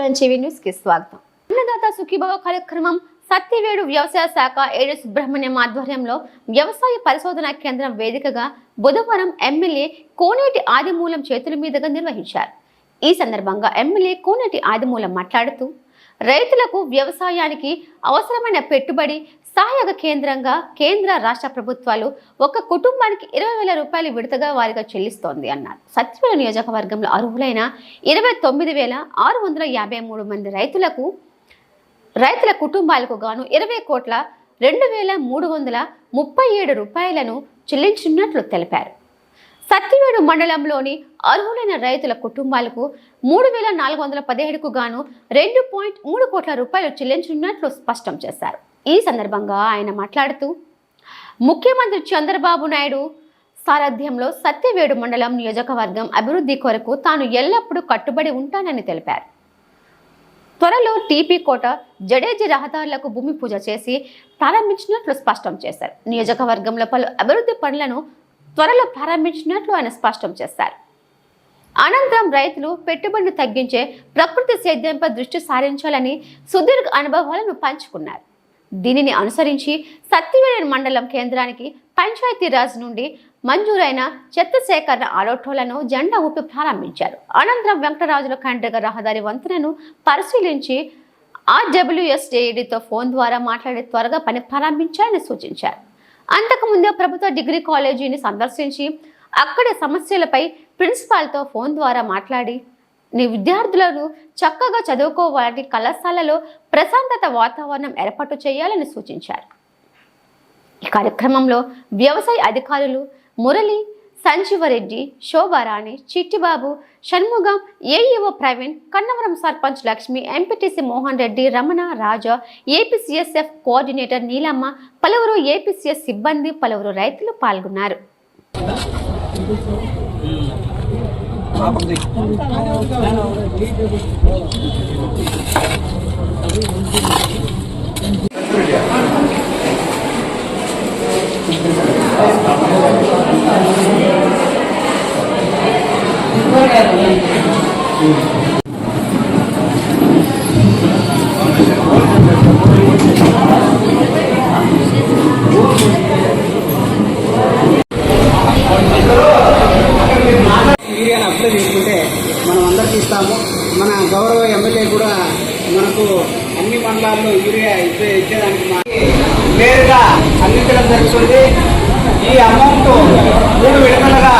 7 news కి స్వాగతం. అన్నదాత సుఖీభవ కార్యక్రమం సత్యవేడు వ్యవసాయ శాఖ ఏడు సుబ్రహ్మణ్యం ఆధ్వర్యంలో వ్యవసాయ పరిశోధనా కేంద్రం వేదికగా బుధవారం ఎమ్మెల్యే కోనేటి ఆదిమూలం చేతుల మీదుగా నిర్వహించారు. ఈ సందర్భంగా ఎమ్మెల్యే కోనేటి ఆదిమూలం మాట్లాడుతూ రైతులకు వ్యవసాయానికి అవసరమైన పెట్టుబడి సహాయక కేంద్రంగా కేంద్ర రాష్ట్ర ప్రభుత్వాలు ఒక కుటుంబానికి 20,000 రూపాయలు విడతగా వారిగా చెల్లిస్తోంది అన్నారు. సత్యవేడు నియోజకవర్గంలో అర్హులైన 29,653 మంది రైతుల కుటుంబాలకు గాను 20,02,337 రూపాయలను చెల్లించినట్లు తెలిపారు. సత్యవేడు మండలంలోని అర్హులైన రైతుల కుటుంబాలకు 3,417కు గాను 2.3 కోట్ల రూపాయలు చెల్లించినట్లు స్పష్టం చేశారు. ఈ సందర్భంగా ఆయన మాట్లాడుతూ ముఖ్యమంత్రి చంద్రబాబు నాయుడు సారథ్యంలో సత్యవేడు మండలం నియోజకవర్గం అభివృద్ధి కొరకు తాను ఎల్లప్పుడూ కట్టుబడి ఉంటానని తెలిపారు. త్వరలో టీపీ కోట జడేజీ రహదారులకు భూమి పూజ చేసి ప్రారంభించినట్లు స్పష్టం చేశారు. నియోజకవర్గంలో పలు అభివృద్ధి పనులను త్వరలో ప్రారంభించినట్లు ఆయన స్పష్టం చేశారు. అనంతరం రైతులు పెట్టుబడులు తగ్గించే ప్రకృతి సేద్యంపై దృష్టి సారించాలని సుదీర్ఘ అనుభవాలను పంచుకున్నారు. దీనిని అనుసరించి సత్యవేడు మండలం కేంద్రానికి పంచాయతీరాజ్ నుండి మంజూరైన చెత్త సేకరణ ఆటోలను జెండా ఊపి ప్రారంభించారు. అనంతరం వెంకటరాజుల ఖండ్రిగ రహదారి వంతెనను పరిశీలించి RWSJEDతో ఫోన్ ద్వారా మాట్లాడి త్వరగా పని ప్రారంభించాలని సూచించారు. అంతకుముందే ప్రభుత్వ డిగ్రీ కాలేజీని సందర్శించి అక్కడి సమస్యలపై ప్రిన్సిపాల్తో ఫోన్ ద్వారా మాట్లాడి విద్యార్థులను చక్కగా చదువుకోవాలని కళాశాలలో ప్రశాంతత వాతావరణం ఏర్పాటు చేయాలని సూచించారు. ఈ కార్యక్రమంలో వ్యవసాయ అధికారులు మురళి, సంజీవరెడ్డి, శోభారాణి, చిట్టిబాబు, షణ్ముగం, ఏఈఓ ప్రవీణ్, కన్నవరం సర్పంచ్ లక్ష్మి, ఎంపీటీసీ మోహన్ రెడ్డి, రమణ, రాజా, ఏపీసీఎస్ఎఫ్ కోఆర్డినేటర్ నీలమ్మ, పలువురు ఏపీసీఎస్ సిబ్బంది, పలువురు రైతులు పాల్గొన్నారు. తీసుకుంటే మనం అందరికి ఇస్తాము. మన గౌరవ ఎమ్మెల్యే కూడా మనకు అన్ని మండలాల్లో యూరియా ఇచ్చేదానికి నేరుగా అందించడం జరుగుతుంది. ఈ అమౌంట్ 3 విడతలుగా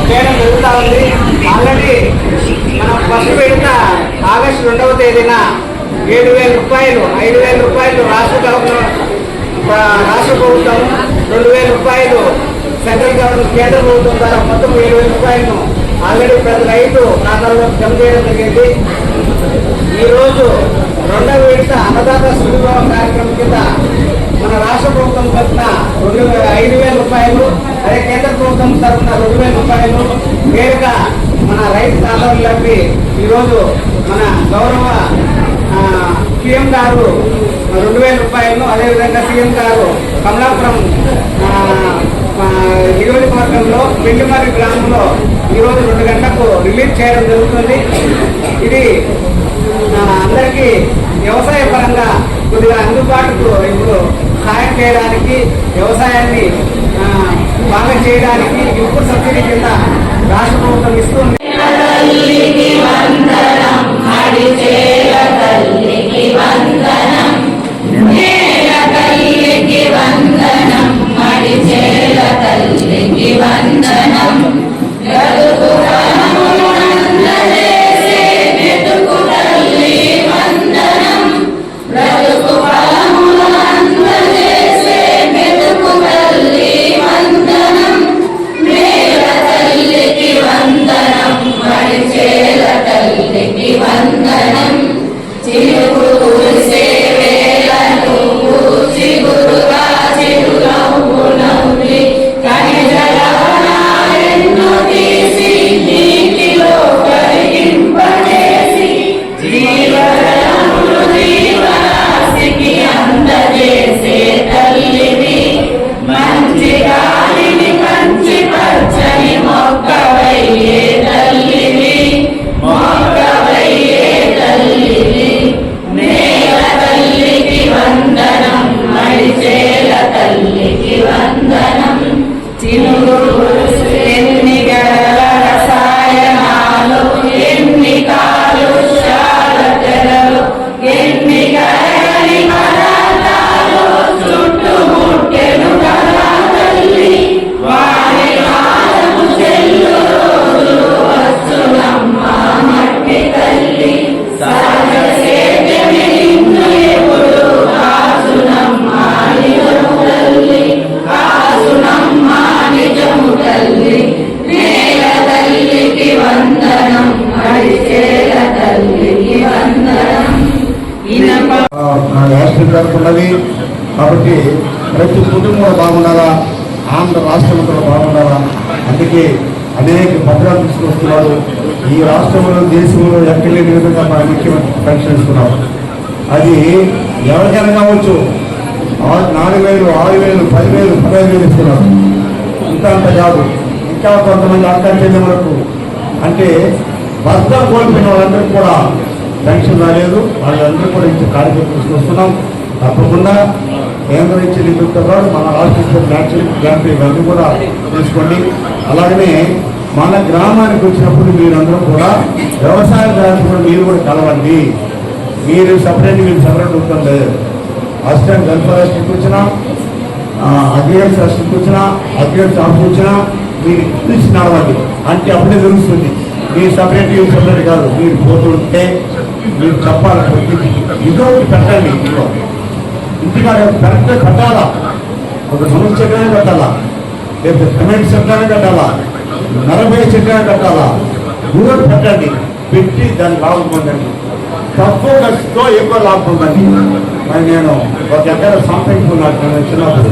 చేయడం జరుగుతూ ఉంది. ఆల్రెడీ మనం ఫస్ట్ విడత ఆగస్టు 2వ తేదీన 7,000 రూపాయలు, 5,000 రూపాయలు రాష్ట్ర ప్రభుత్వం, 2,000 రూపాయలు సెంట్రల్ గవర్నమెంట్ కేంద్ర ప్రభుత్వం ద్వారా మొత్తం 7,000 రూపాయలను ఆల్రెడీ ప్రతి రైతు ఖాతాలో జమ చేయడం జరిగింది. ఈరోజు 2వ విడత అన్నదాత సుఖీభవ కార్యక్రమం కింద మన రాష్ట్ర ప్రభుత్వం తరఫున 5,000 రూపాయలు, అదే కేంద్ర ప్రభుత్వం తరఫున 2,000 రూపాయలు నేరుగా మన రైతు ఖాతాలోకి ఈరోజు మన గౌరవ సీఎం గారు 2,000 రూపాయలను, అదేవిధంగా సీఎం గారు కమలాపురం నియోజకవర్గంలో పెండుమర్రి గ్రామంలో ఈరోజు 2 గంటలకు రిలీజ్ చేయడం జరుగుతుంది. ఇది అందరికీ వ్యవసాయ పరంగా కొద్దిగా అందుబాటుకు ఇప్పుడు సహాయం చేయడానికి, వ్యవసాయాన్ని బాగా చేయడానికి ఇన్పుట్ సబ్సిడీ కింద రాష్ట్ర ప్రభుత్వం ఇస్తుంది. చిలుకు సేవేలను పూచి గురుగా కుటుంబం కూడా బాగుండాలా, ఆంధ్ర రాష్ట్రం కూడా బాగుండాలా. అందుకే అనేక పత్రాలు తీసుకొస్తున్నారు. ఈ రాష్ట్రంలో దేశంలో ఎక్కడ లేని విధంగా మన ముఖ్యమంత్రి పెన్షన్ ఇస్తున్నారు. అది ఎవరికైనా కావచ్చు, 4,000, 6,000, 10,000, 15,000 ఇస్తున్నారు. అంత కాదు, ఇంకా కొంతమంది అక్క చెల్లెములకు అంటే భర్త కోల్పోయిన వాళ్ళందరికీ కూడా పెన్షన్ రాలేదు. వాళ్ళందరూ కూడా ఇచ్చే కార్యక్రమం తీసుకొస్తున్నాం. తప్పకుండా కేంద్రం ఇచ్చే నిధులతో పాటు మన రాష్ట్ర గ్రాంట్లు ఇవన్నీ కూడా తీసుకోండి. అలాగనే మన గ్రామానికి వచ్చినప్పుడు మీరందరూ కూడా వ్యవసాయ గ్రాంట్లు మీరు కూడా కలవండి. మీరు సపరేట్ ఉంటుంది. అసిస్టెంట్ వెల్ఫేర్ అసిస్టెంట్ వచ్చినా, అగ్రికల్చర్ అసిస్టెంట్ వచ్చినా, అగ్రికల్చర్ ఆఫీస్ వచ్చినా మీరు పిలిచి నడవండి. అంటే అప్పుడే తెలుస్తుంది. మీరు సపరేట్ కాదు, మీరు పోతుంటే మీరు చెప్పాలి. ఇదో ఒకటి పెట్టండి. ఇంటికాడ కరెక్ట్గా కట్టాలా, ఒక సమస్య చెట్లనే కట్టాలా, లేకపోతే సిమెంట్ చెట్లనే కట్టాలా, 40 చెట్లనే కట్టాలా, దూరం పెట్టండి. పెట్టి దాన్ని లాభం పొందండి. తక్కువ ఖర్చుతో ఎక్కువ లాభం పొందండి. మరి నేను ఒక ఎకరా సంపాదించుకున్నాను. చిన్నప్పుడు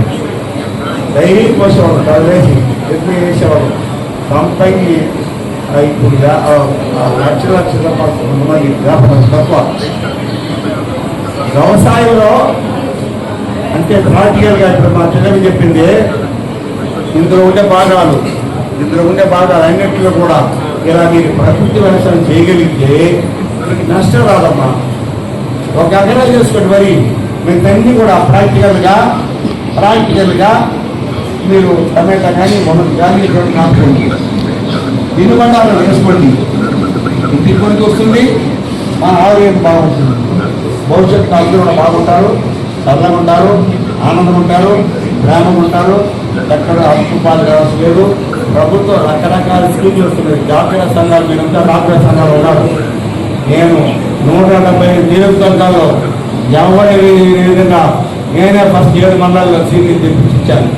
డైలీ కోసేవాడు, చదివేసి ఎక్కువ వేసేవాడు. సంపాదించి ఇప్పుడు లక్షల మంది వ్యాపారం తక్కువ. వ్యవసాయంలో అంటే ప్రాక్టికల్గా ఇప్పుడు మా చిన్నవి చెప్పింది, ఇందులో ఉండే భాగాలు అన్నింటిలో కూడా ఇలా మీరు ప్రకృతి వ్యవసాయం చేయగలిగితే మీకు నష్టం రాదమ్మా. ఒక ఎకరా చేసుకోండి. మరి మీకు అన్నీ కూడా ప్రాక్టికల్గా మీరు టమాటా కానీ మొదటి కానీ నాటుకోండి. దినుబండాలు వేసుకోండి. ఇంటికి కొనికి వస్తుంది, మన ఆరోగ్యం బాగుంటుంది. భవిష్యత్తు అందరూ కూడా బాగుంటారు, చల్లగా ఉంటారు, ఆనందం ఉంటారు, ప్రేమగా ఉంటారు. ఎక్కడ అప్పుపాలు కావాల్సి లేదు. ప్రభుత్వం రకరకాల స్కీమ్లు వస్తున్నాయి. డాక్టర్ సంఘాలు, మీరంతా డాక్టర్ సంఘాలు ఉన్నారు. నేను 170 నియోజకవర్గాల్లో ఎవరి విధంగా నేనే ఫస్ట్ 7 మండలాల్లో సీట్లు తెప్పించాను.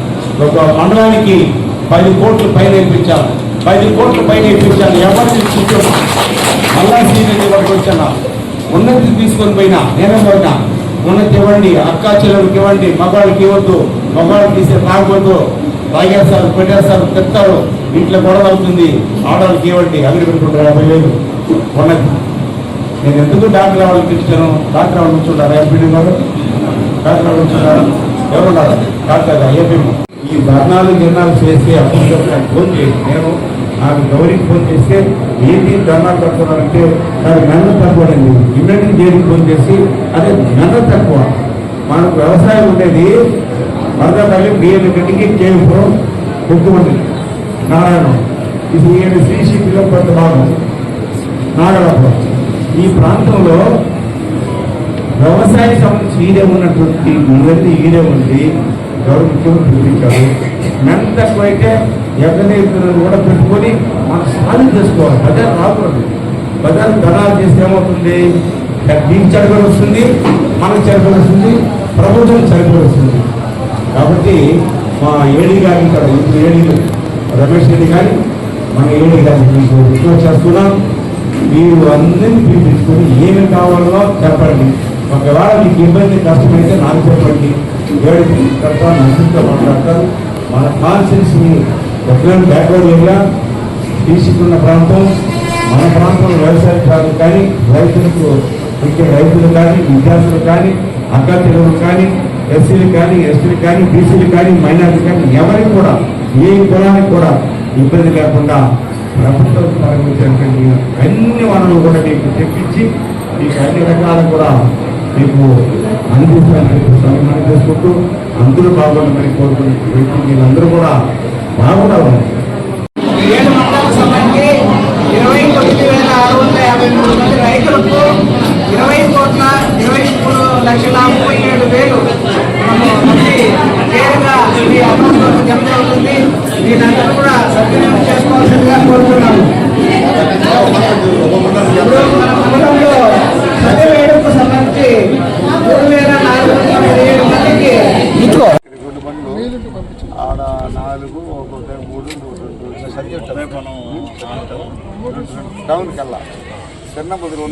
ఒక మండలానికి 10 కోట్ల పైన ఇప్పించాను. 10 కోట్ల పైన ఇప్పించాను. ఎవరిని కూర్చోను మళ్ళా సీట్లు వరకు వచ్చాను. ఉన్నతి తీసుకొని పోయినా నేనే పోయినా. ఉన్నతి ఇవ్వండి, అక్కా చెల్లెలకు ఇవ్వండి. మగవాళ్ళకి ఇవ్వద్దు, మగవాళ్ళకి తీసే తాగవద్దు. తాగేస్తారు, పెట్టేస్తారు, తెస్తారు, ఇంట్లో గొడవ అవుతుంది. ఆడవాళ్ళకి ఇవ్వండి. అగ్రికల్చర్ 50,000 ఉన్నతి. నేను ఎందుకు డాక్టర్ వాళ్ళకి ఇచ్చాను? డాక్టర్ వాళ్ళు కూర్చుంటారు. ఎంపీడీ గారు డాక్టర్ వాళ్ళు కూర్చుంటారు. ఎవరున్నారు? Doctor AP. ఈ ధర్నాలు చేసి అప్పుడు నాకు ఫోన్ చేసి, నేను నాకు గౌరీకి ఫోన్ చేస్తే ఏంటి ధర్నాలు పెడుతున్నారంటే నాకు మెండ తక్కువడండి. ఇమ్మీడియట్గా జైలుకి ఫోన్ చేసి అదే మెండ తక్కువ. మనకు వ్యవసాయం ఉండేది వరదపల్లి, బియ్యం గడ్డికి, కేవీపురం, కొట్టుమంది, నారాయణం, ఇది 7 శ్రీశక్తిలో కొంత భాగం, నాగరాపురం. ఈ ప్రాంతంలో వ్యవసాయ సంబంధించి ఈడే ఉన్నటువంటి ఇవన్నీ ఈడే ఉంది. గౌరవ ముఖ్యమంత్రి పిలిపించారు. మెండ తక్కువైతే ఎవరిని కూడా పెట్టుకొని మనం సాధన చేసుకోవాలి. బజార్ రాకూడదు. బజార్ ధనాలు చేస్తే ఏమవుతుంది? మీకు చెరగలు వస్తుంది, మనకు చెరగలు వస్తుంది, ప్రభుత్వం చెరగలు వస్తుంది. కాబట్టి మా ఏడీ గారి ఇక్కడ ఇప్పుడు ఏడీలు రమేష్ రెడ్డి గారి మన ఏడీ గారిని మీకు రిక్వెస్ట్ చేస్తున్నాం. మీరు అందరినీ పిలిపించుకొని ఏమి కావాలో చెప్పండి. ఒకవేళ మీకు ఇబ్బంది కష్టమైతే నాకు చెప్పండి. ఏడు కడతా నర్సింగ్తో మాట్లాడతారు. మన కాన్స్టిట్యూన్సీ ఎక్కడైనా బ్యాక్వర్డ్ ఏరియా తీసుకున్న ప్రాంతం, మన ప్రాంతంలో వ్యవసాయదారులు కానీ, రైతులకు ఇక్కడ రైతులు కానీ, విద్యార్థులు కానీ, అక్క తెలుగులు కానీ, ఎస్సీలు కానీ, ఎస్టీలు కానీ, బీసీలు కానీ, మైనార్టీలు కానీ ఎవరికి కూడా ఏ కులానికి కూడా ఇబ్బంది లేకుండా ప్రభుత్వం ప్రారంభించినటువంటి అన్ని వనరులు కూడా మీకు తెప్పించి మీకు అన్ని రకాలు కూడా మీకు అందించాలని సన్మానం చేసుకుంటూ అందరూ బాగుండాలని కోరుకునే వ్యక్తి వీళ్ళందరూ కూడా బాగుండాలని. 7 మండలాలకు సంబంధించి 29,653 మంది రైతులకు 20,23,37,000 మంది పేరుగా ఈ అకౌంట్లోకి జమ అవుతుంది. దీనందరూ కూడా సద్వినియోగం చేసుకోవాల్సిందిగా కోరుతున్నాము. ఇప్పుడు మన మండలంలో చదివేడుకు సంబంధించి 3,457 మందికి ఆడ 4 3 డౌన్కి వెళ్ళా చిన్న బదులు